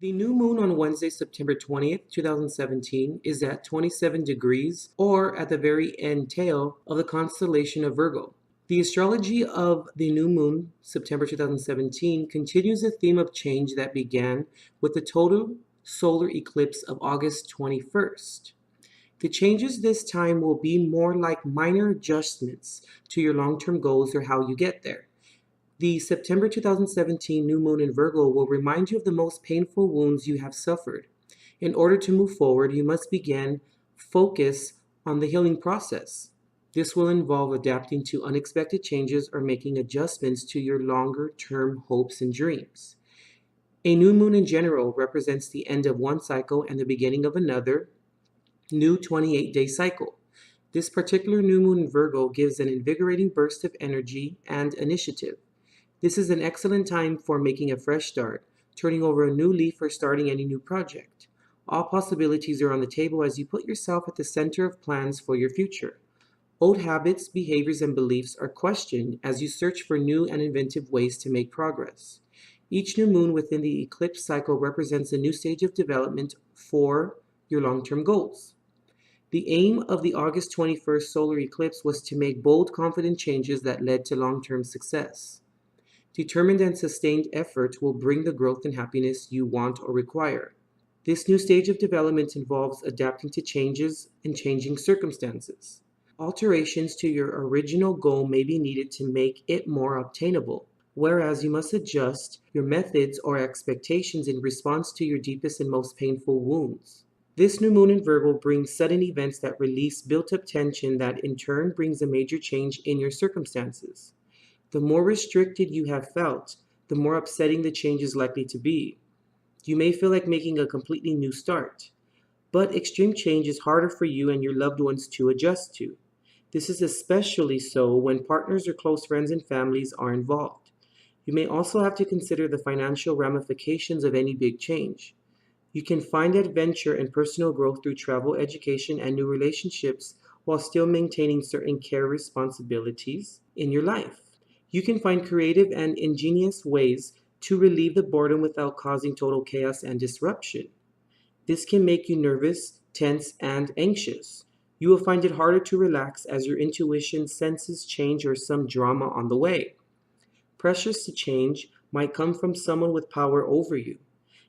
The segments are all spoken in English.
The new moon on Wednesday, September 20th, 2017 is at 27 degrees or at the very end tail of the constellation of Virgo. The astrology of the new moon, September 2017, continues a theme of change that began with the total solar eclipse of August 21st. The changes this time will be more like minor adjustments to your long-term goals or how you get there. The September 2017 new moon in Virgo will remind you of the most painful wounds you have suffered. In order to move forward, you must begin focus on the healing process. This will involve adapting to unexpected changes or making adjustments to your longer-term hopes and dreams. A new moon in general represents the end of one cycle and the beginning of another new 28-day cycle. This particular new moon in Virgo gives an invigorating burst of energy and initiative. This is an excellent time for making a fresh start, turning over a new leaf, or starting any new project. All possibilities are on the table as you put yourself at the center of plans for your future. Old habits, behaviors, and beliefs are questioned as you search for new and inventive ways to make progress. Each new moon within the eclipse cycle represents a new stage of development for your long-term goals. The aim of the August 21st solar eclipse was to make bold, confident changes that led to long-term success. Determined and sustained effort will bring the growth and happiness you want or require. This new stage of development involves adapting to changes and changing circumstances. Alterations to your original goal may be needed to make it more obtainable, whereas you must adjust your methods or expectations in response to your deepest and most painful wounds. This new moon in Virgo brings sudden events that release built-up tension that in turn brings a major change in your circumstances. The more restricted you have felt, the more upsetting the change is likely to be. You may feel like making a completely new start, but extreme change is harder for you and your loved ones to adjust to. This is especially so when partners or close friends and families are involved. You may also have to consider the financial ramifications of any big change. You can find adventure and personal growth through travel, education, and new relationships while still maintaining certain care responsibilities in your life. You can find creative and ingenious ways to relieve the boredom without causing total chaos and disruption. This can make you nervous, tense, and anxious. You will find it harder to relax as your intuition senses change or some drama on the way. Pressures to change might come from someone with power over you.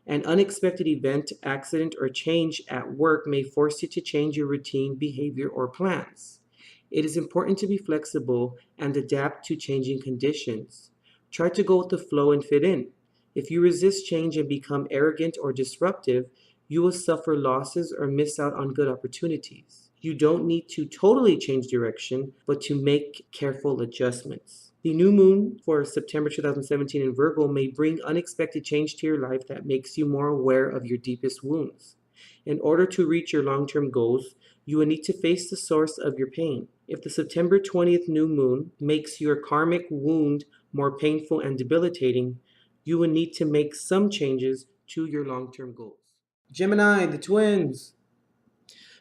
An unexpected event, accident, or change at work may force you to change your routine, behavior, or plans. It is important to be flexible and adapt to changing conditions. Try to go with the flow and fit in. If you resist change and become arrogant or disruptive, you will suffer losses or miss out on good opportunities. You don't need to totally change direction, but to make careful adjustments. The new moon for September 2017 in Virgo may bring unexpected change to your life that makes you more aware of your deepest wounds. In order to reach your long-term goals, you will need to face the source of your pain. If the September 20th new moon makes your karmic wound more painful and debilitating, you will need to make some changes to your long-term goals. Gemini, the twins.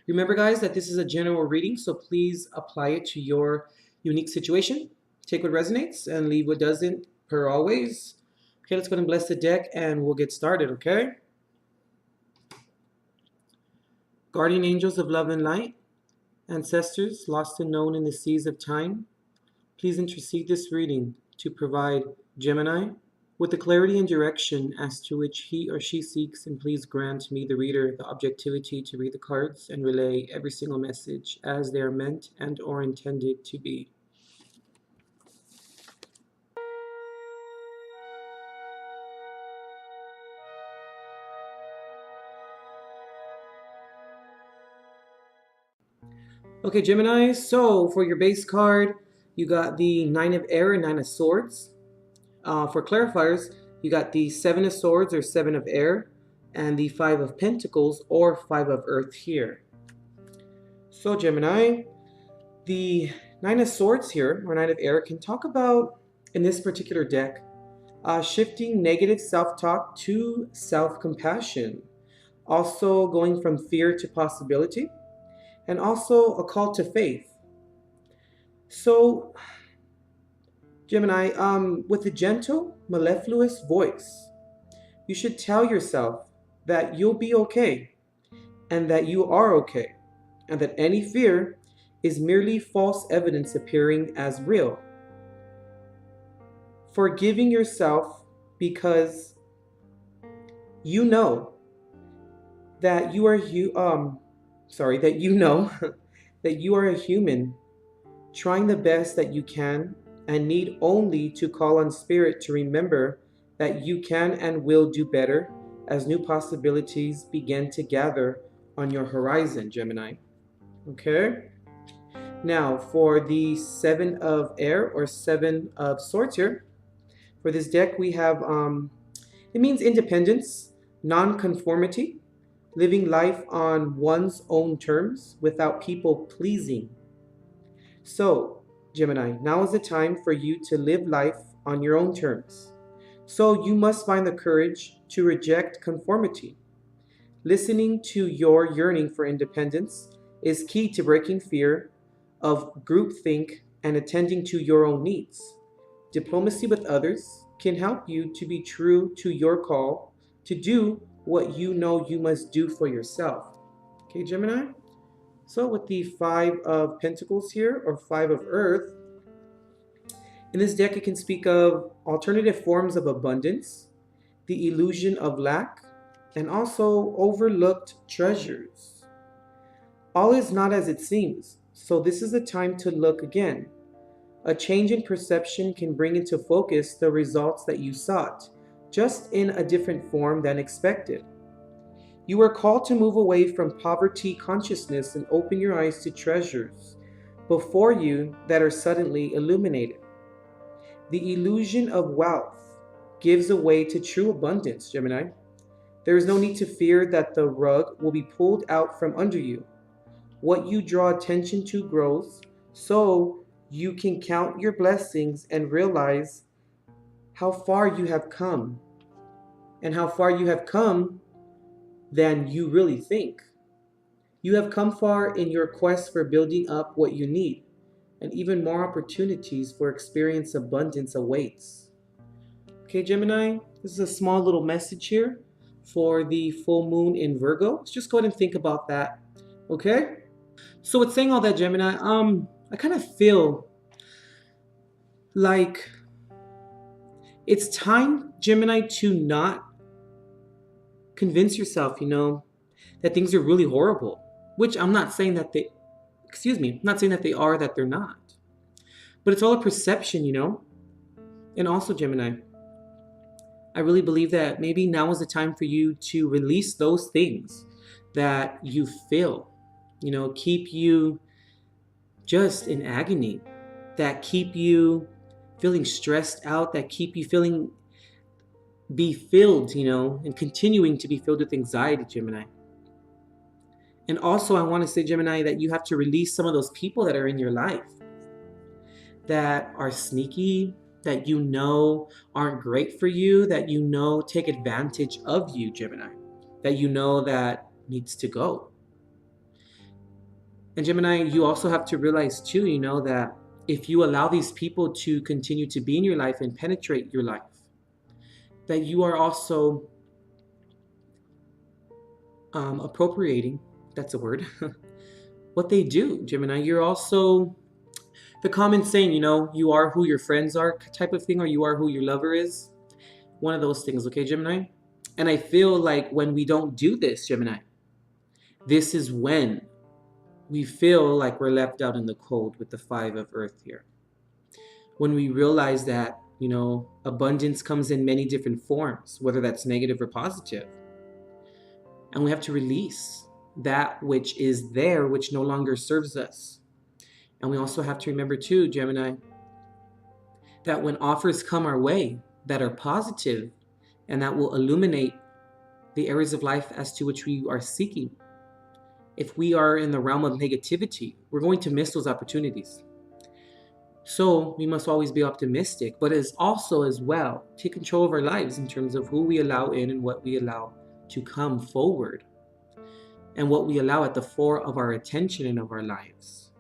Remember, guys, that this is a general reading, so please apply it to your unique situation. Take what resonates and leave what doesn't, per always. Okay, let's go ahead and bless the deck and we'll get started, okay? Guardian angels of love and light, ancestors lost and known in the seas of time, please intercede this reading to provide Gemini with the clarity and direction as to which he or she seeks, and please grant me, the reader, the objectivity to read the cards and relay every single message as they are meant and or intended to be. Okay, Gemini, so for your base card, you got the Nine of Air and Nine of Swords. For clarifiers, you got the Seven of Swords or Seven of Air and the Five of Pentacles or Five of Earth here. So Gemini, the Nine of Swords here, or Nine of Air, can talk about, in this particular deck, shifting negative self-talk to self-compassion. Also going from fear to possibility, and also a call to faith. So, Gemini, with a gentle, mellifluous voice, you should tell yourself that you'll be okay, and that you are okay, and that any fear is merely false evidence appearing as real. Forgiving yourself because you know that you are that you know that you are a human trying the best that you can and need only to call on spirit to remember that you can and will do better as new possibilities begin to gather on your horizon, Gemini. Okay? Now, for the Seven of Air or Seven of Swords here, for this deck we have it means independence, non-conformity, living life on one's own terms without people pleasing. So, Gemini, now is the time for you to live life on your own terms. So, you must find the courage to reject conformity. Listening to your yearning for independence is key to breaking fear of groupthink and attending to your own needs. Diplomacy with others can help you to be true to your call to do what you know you must do for yourself. Okay, Gemini? So, with the Five of Pentacles here, or Five of Earth, in this deck it can speak of alternative forms of abundance, the illusion of lack, and also overlooked treasures. All is not as it seems, so this is the time to look again. A change in perception can bring into focus the results that you sought, just in a different form than expected. You are called to move away from poverty consciousness and open your eyes to treasures before you that are suddenly illuminated. The illusion of wealth gives way to true abundance, Gemini. There is no need to fear that the rug will be pulled out from under you. What you draw attention to grows, so you can count your blessings and realize how far you have come, and how far you have come than you really think. You have come far in your quest for building up what you need, and even more opportunities for experience abundance awaits. Okay, Gemini, this is a small little message here for the full moon in Virgo. Let's just go ahead and think about that. Okay? So with saying all that, Gemini, I kind of feel like it's time, Gemini, to not convince yourself, that things are really horrible. Which I'm not saying that they, I'm not saying that they are, that they're not. But it's all a perception, And also, Gemini, I really believe that maybe now is the time for you to release those things that you feel, keep you just in agony, that keep you feeling stressed out, that keep you feeling be filled, and continuing to be filled with anxiety, Gemini. And also, I want to say, Gemini, that you have to release some of those people that are in your life that are sneaky, that aren't great for you, that take advantage of you, Gemini, that that needs to go. And Gemini, you also have to realize too, that if you allow these people to continue to be in your life and penetrate your life, that you are also appropriating, that's a word, what they do, Gemini. You're also, the common saying, you are who your friends are type of thing, or you are who your lover is. One of those things, okay, Gemini? And I feel like when we don't do this, Gemini, this is when we feel like we're left out in the cold with the Five of Earth here. When we realize that, abundance comes in many different forms, whether that's negative or positive. And we have to release that which is there, which no longer serves us. And we also have to remember too, Gemini, that when offers come our way that are positive and that will illuminate the areas of life as to which we are seeking, if we are in the realm of negativity, we're going to miss those opportunities. So we must always be optimistic, but as also as well take control of our lives in terms of who we allow in and what we allow to come forward, and what we allow at the fore of our attention and of our lives.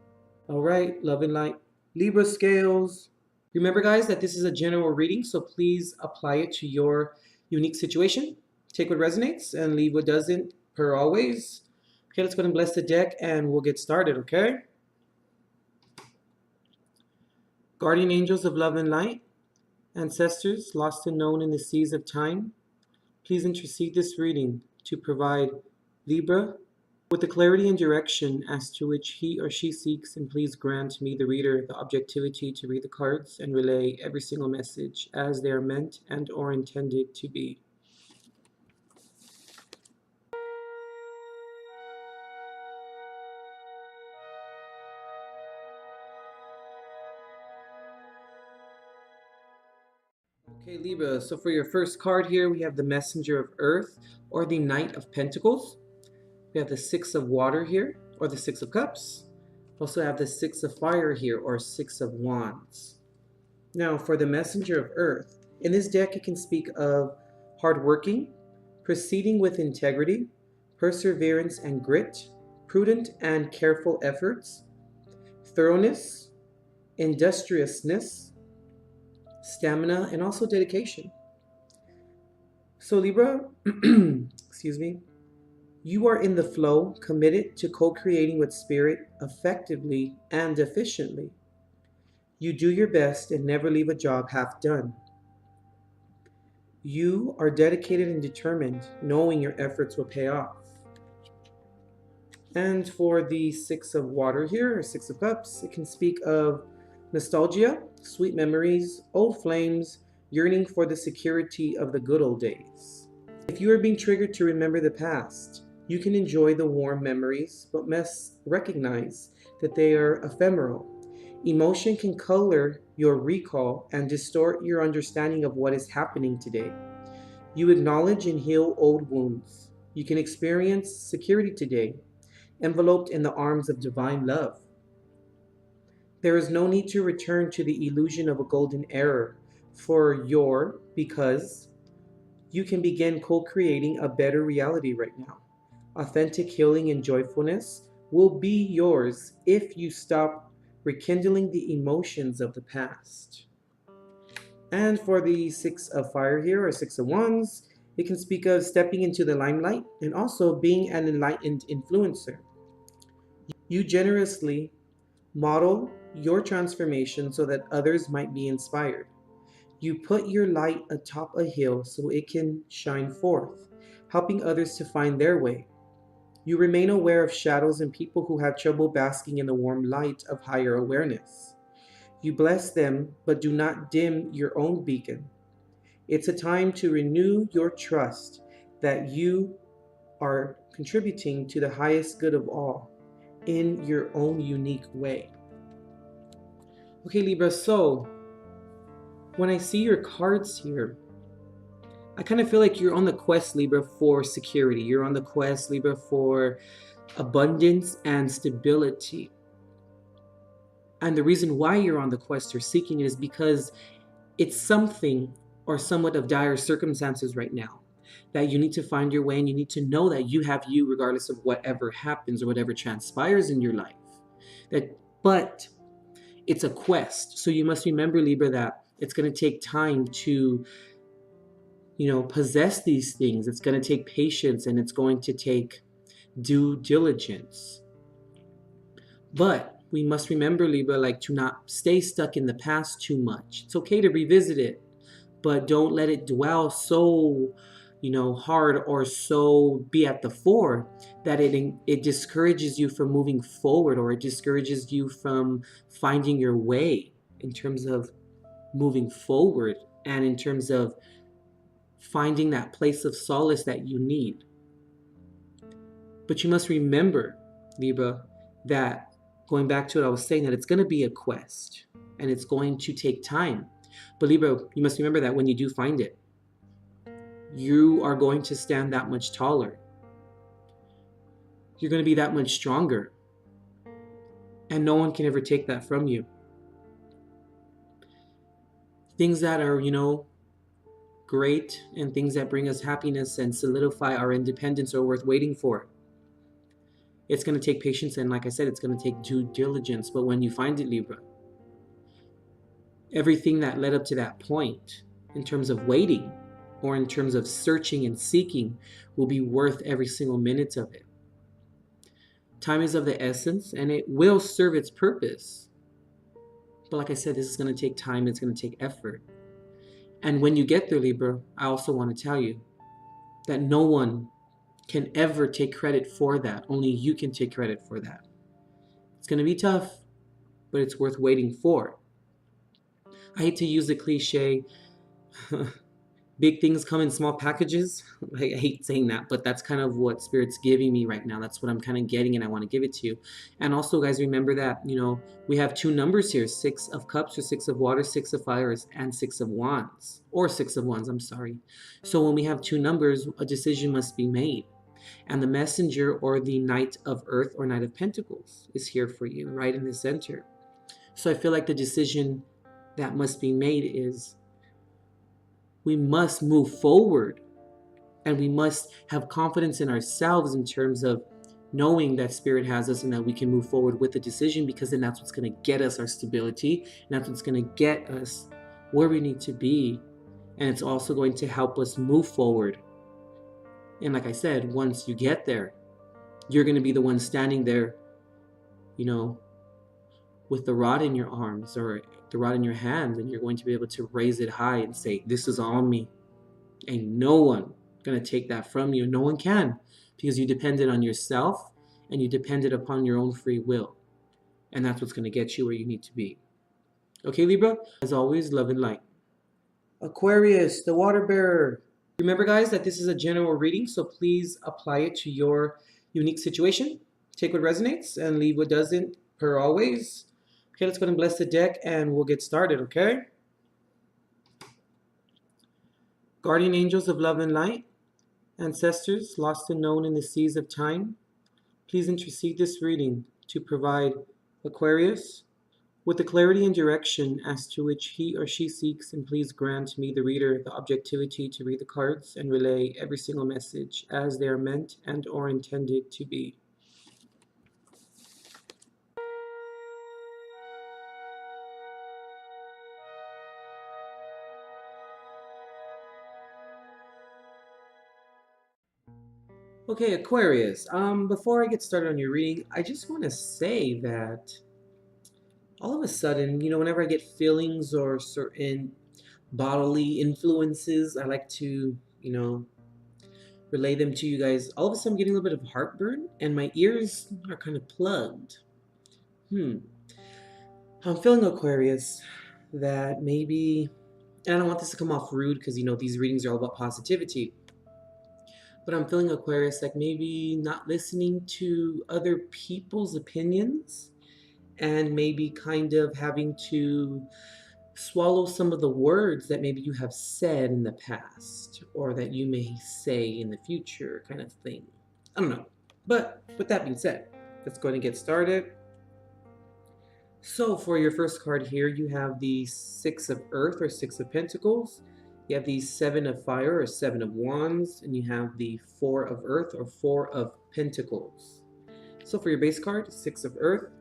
All right, love and light, Libra scales. Remember, guys, that this is a general reading, so please apply it to your unique situation. Take what resonates and leave what doesn't, per always. Okay, let's go ahead and bless the deck and we'll get started, okay? Guardian angels of love and light, ancestors lost and known in the seas of time, please intercede this reading to provide Libra with the clarity and direction as to which he or she seeks, and please grant me, the reader, the objectivity to read the cards and relay every single message as they are meant and or intended to be. Okay, Libra, so for your first card here, we have the Messenger of Earth, or the Knight of Pentacles. We have the Six of Water here, or the Six of Cups. We also have the Six of Fire here, or Six of Wands. Now, for the Messenger of Earth, in this deck it can speak of hardworking, proceeding with integrity, perseverance and grit, prudent and careful efforts, thoroughness, industriousness, stamina, and also dedication. So Libra, excuse me, you are in the flow, committed to co-creating with spirit effectively and efficiently. You do your best and never leave a job half done. You are dedicated and determined, knowing your efforts will pay off. And for the Six of Water here, or Six of Cups, it can speak of nostalgia, sweet memories, old flames, yearning for the security of the good old days. If you are being triggered to remember the past, you can enjoy the warm memories, but must recognize that they are ephemeral. Emotion can color your recall and distort your understanding of what is happening today. You acknowledge and heal old wounds. You can experience security today, enveloped in the arms of divine love. There is no need to return to the illusion of a golden era because you can begin co-creating a better reality right now. Authentic healing and joyfulness will be yours if you stop rekindling the emotions of the past. And for the Six of Fire here, or Six of Wands, it can speak of stepping into the limelight and also being an enlightened influencer. You generously model your transformation so that others might be inspired. You put your light atop a hill so it can shine forth, helping others to find their way. You remain aware of shadows and people who have trouble basking in the warm light of higher awareness. You bless them, but do not dim your own beacon. It's a time to renew your trust that you are contributing to the highest good of all in your own unique way. Okay, Libra, so when I see your cards here, I kind of feel like you're on the quest, Libra, for security. You're on the quest, Libra, for abundance and stability. And the reason why you're on the quest or seeking it is because it's something or somewhat of dire circumstances right now that you need to find your way, and you need to know that you have you regardless of whatever happens or whatever transpires in your life. But it's a quest. So you must remember, Libra, that it's going to take time to possess these things. It's going to take patience, and it's going to take due diligence. But we must remember, Libra, like, to not stay stuck in the past too much. It's okay to revisit it, but don't let it dwell so, hard, or so be at the fore that it discourages you from moving forward, or it discourages you from finding your way in terms of moving forward and in terms of finding that place of solace that you need. But you must remember, Libra, that going back to what I was saying, that it's going to be a quest and it's going to take time. But Libra, you must remember that when you do find it, you are going to stand that much taller. You're going to be that much stronger. And no one can ever take that from you. Things that are, great, and things that bring us happiness and solidify our independence are worth waiting for. It's going to take patience, and like I said, it's going to take due diligence. But when you find it, Libra, everything that led up to that point in terms of waiting or in terms of searching and seeking, will be worth every single minute of it. Time is of the essence, and it will serve its purpose. But like I said, this is going to take time. It's going to take effort. And when you get there, Libra, I also want to tell you that no one can ever take credit for that. Only you can take credit for that. It's going to be tough, but it's worth waiting for. I hate to use the cliche, big things come in small packages. I hate saying that, but that's kind of what Spirit's giving me right now. That's what I'm kind of getting, and I want to give it to you. And also, guys, remember that, we have two numbers here, 6 of cups or 6 of water, 6 of fires, and 6 of wands, or 6 of wands, I'm sorry. So when we have two numbers, a decision must be made. And the messenger, or the Knight of Earth or Knight of Pentacles, is here for you, right in the center. So I feel like the decision that must be made is we must move forward, and we must have confidence in ourselves in terms of knowing that Spirit has us and that we can move forward with the decision, because then that's what's going to get us our stability, and that's what's going to get us where we need to be. And it's also going to help us move forward. And like I said, once you get there, you're going to be the one standing there, with the rod in your arms or the rod in your hand, and you're going to be able to raise it high and say, this is on me. Ain't no one going to take that from you. No one can, because you depended on yourself and you depended upon your own free will. And that's what's going to get you where you need to be. Okay, Libra? As always, love and light. Aquarius, the water bearer. Remember, guys, that this is a general reading, so please apply it to your unique situation. Take what resonates and leave what doesn't, per always. Okay, let's go and bless the deck and we'll get started, okay? Guardian angels of love and light, ancestors lost and known in the seas of time, please intercede this reading to provide Aquarius with the clarity and direction as to which he or she seeks, and please grant me, the reader, the objectivity to read the cards and relay every single message as they are meant and or intended to be. Okay, Aquarius, before I get started on your reading, I just want to say that all of a sudden, whenever I get feelings or certain bodily influences, I like to, relay them to you guys. All of a sudden, I'm getting a little bit of heartburn, and my ears are kind of plugged. I'm feeling, Aquarius, that maybe, and I don't want this to come off rude because, these readings are all about positivity. But I'm feeling, Aquarius, like maybe not listening to other people's opinions, and maybe kind of having to swallow some of the words that maybe you have said in the past, or that you may say in the future, kind of thing. I don't know. But with that being said, let's go ahead and get started. So for your first card here, you have the 6 of Earth or 6 of Pentacles. You have the 7 of Fire or 7 of Wands, and you have the 4 of Earth or 4 of Pentacles. So for your base card, 6 of Earth.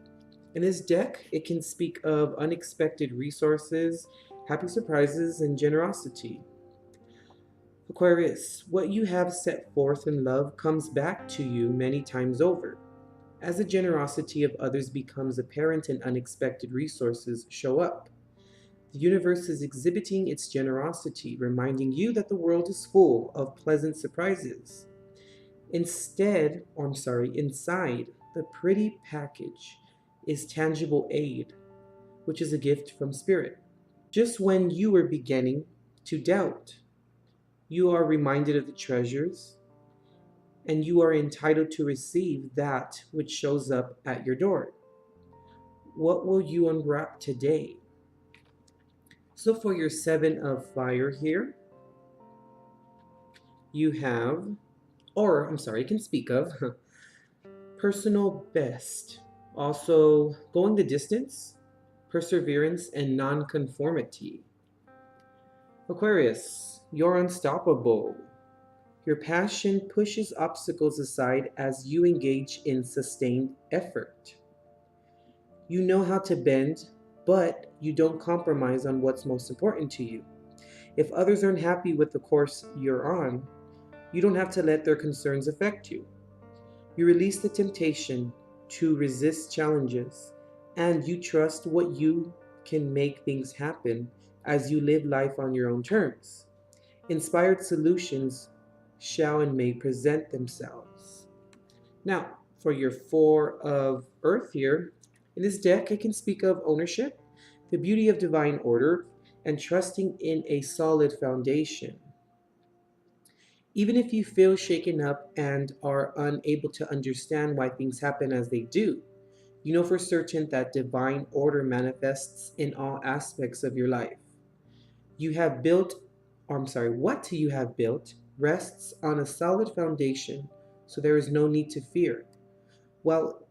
In this deck, it can speak of unexpected resources, happy surprises, and generosity. Aquarius, what you have set forth in love comes back to you many times over. As the generosity of others becomes apparent and unexpected resources show up, the universe is exhibiting its generosity, reminding you that the world is full of pleasant surprises. Inside the pretty package is tangible aid, which is a gift from Spirit. Just when you were beginning to doubt, you are reminded of the treasures, and you are entitled to receive that which shows up at your door. What will you unwrap today? So for your 7 of Fire here, you have, you can speak of personal best, also going the distance, perseverance, and non-conformity. Aquarius, you're unstoppable. Your passion pushes obstacles aside as you engage in sustained effort. You know how to bend, but you don't compromise on what's most important to you. If others aren't happy with the course you're on, you don't have to let their concerns affect you. You release the temptation to resist challenges, and you trust what you can make things happen as you live life on your own terms. Inspired solutions shall and may present themselves. Now, for your Four of Earth here, in this deck, it can speak of ownership, the beauty of divine order, and trusting in a solid foundation. Even if you feel shaken up and are unable to understand why things happen as they do, you know for certain that divine order manifests in all aspects of your life. You have built, or I'm sorry, what you have built rests on a solid foundation, so there is no need to fear. While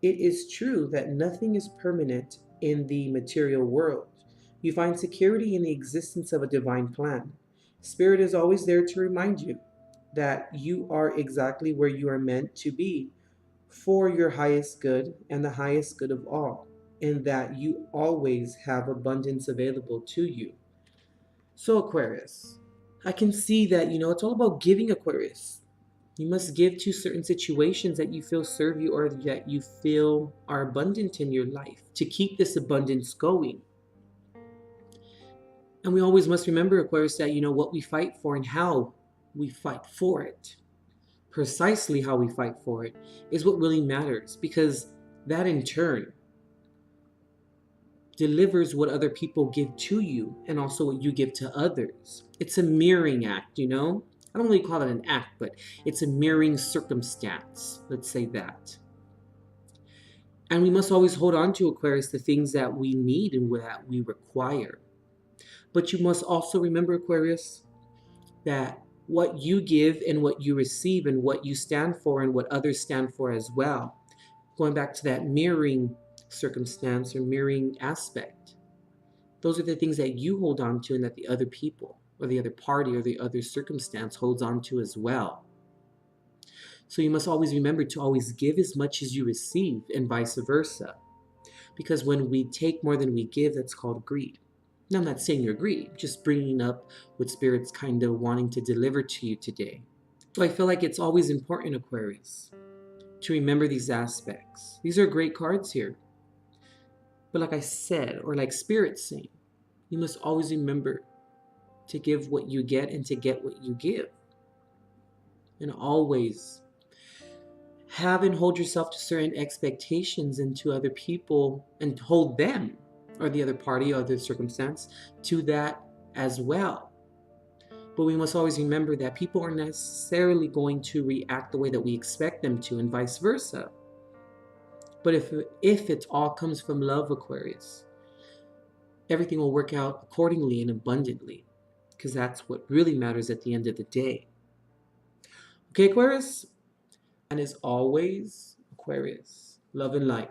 it is true that nothing is permanent in the material world, you find security in the existence of a divine plan. Spirit is always there to remind you that you are exactly where you are meant to be for your highest good and the highest good of all, and that you always have abundance available to you. So, Aquarius, I can see that, it's all about giving, Aquarius. You must give to certain situations that you feel serve you or that you feel are abundant in your life to keep this abundance going. And we always must remember, Aquarius, that what we fight for and how we fight for it, precisely how we fight for it, is what really matters, because that in turn delivers what other people give to you and also what you give to others. It's a mirroring act, I don't really call it an act, but it's a mirroring circumstance. Let's say that. And we must always hold on to, Aquarius, the things that we need and that we require. But you must also remember, Aquarius, that what you give and what you receive and what you stand for and what others stand for as well, going back to that mirroring circumstance or mirroring aspect, those are the things that you hold on to and that the other people or the other party or the other circumstance holds on to as well. So you must always remember to always give as much as you receive and vice versa. Because when we take more than we give, that's called greed. Now, I'm not saying you're greedy, just bringing up what Spirit's kind of wanting to deliver to you today. So I feel like it's always important, Aquarius, to remember these aspects. These are great cards here. But like I said, or like Spirit's saying, you must always remember to give what you get and to get what you give. And always have and hold yourself to certain expectations and to other people and hold them or the other party or the circumstance to that as well. But we must always remember that people aren't necessarily going to react the way that we expect them to and vice versa. But if it all comes from love, Aquarius, everything will work out accordingly and abundantly, because that's what really matters at the end of the day. Okay, Aquarius? And as always, Aquarius, love and light.